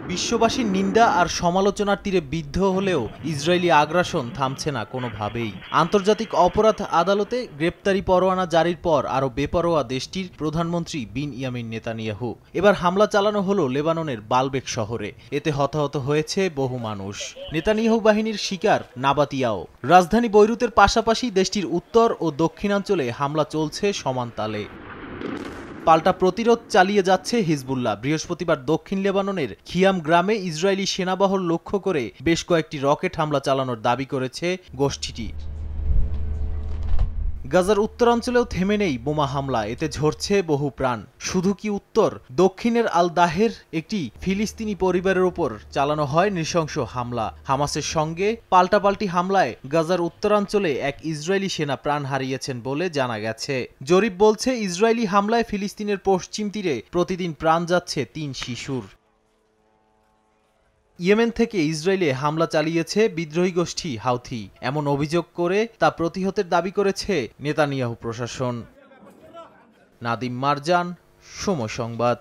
বিশ্ববাসীর নিন্দা আর সমালোচনার তীরে বিদ্ধ হলেও ইসরায়েলি আগ্রাসন থামছে না কোনোভাবেই। আন্তর্জাতিক অপরাধ আদালতে গ্রেপ্তারি পরোয়ানা জারির পর আরও বেপরোয়া দেশটির প্রধানমন্ত্রী বিনইয়ামিন নেতানিয়াহু। এবার হামলা চালানো হলো লেবাননের বালবেক শহরে। এতে হতাহত হয়েছে বহু মানুষ। নেতানিয়াহু বাহিনীর শিকার নাবাতিয়াও। রাজধানী বৈরুতের পাশাপাশি দেশটির উত্তর ও দক্ষিণাঞ্চলে হামলা চলছে সমান তালে। পাল্টা প্রতিরোধ চালিয়ে যাচ্ছে হিজবুল্লাহ। বৃহস্পতিবার দক্ষিণ লেবাননের খিয়াম গ্রামে ইসরায়েলি সেনাবহর লক্ষ্য করে বেশ কয়েকটি রকেট হামলা চালানোর দাবি করেছে গোষ্ঠীটি। গাজার উত্তরাঞ্চলেও থেমে নেই বোমা হামলা, এতে ঝরছে বহু প্রাণ। শুধু কি উত্তর? দক্ষিণের আল দাহের একটি ফিলিস্তিনি পরিবারের ওপর চালানো হয় নৃশংস হামলা। হামাসের সঙ্গে পাল্টাপাল্টি হামলায় গাজার উত্তরাঞ্চলে এক ইসরায়েলি সেনা প্রাণ হারিয়েছেন বলে জানা গেছে। জরিপ বলছে ইসরায়েলি হামলায় ফিলিস্তিনের পশ্চিম তীরে প্রতিদিন প্রাণ যাচ্ছে ৩ শিশুর। ইয়েমেন থেকে ইসরায়েলে হামলা চালিয়েছে বিদ্রোহী গোষ্ঠী হাউথি, এমন অভিযোগ করে তা প্রতিহতের দাবি করেছে নেতানিয়াহু প্রশাসন। নাদিম মারজান, সময় সংবাদ।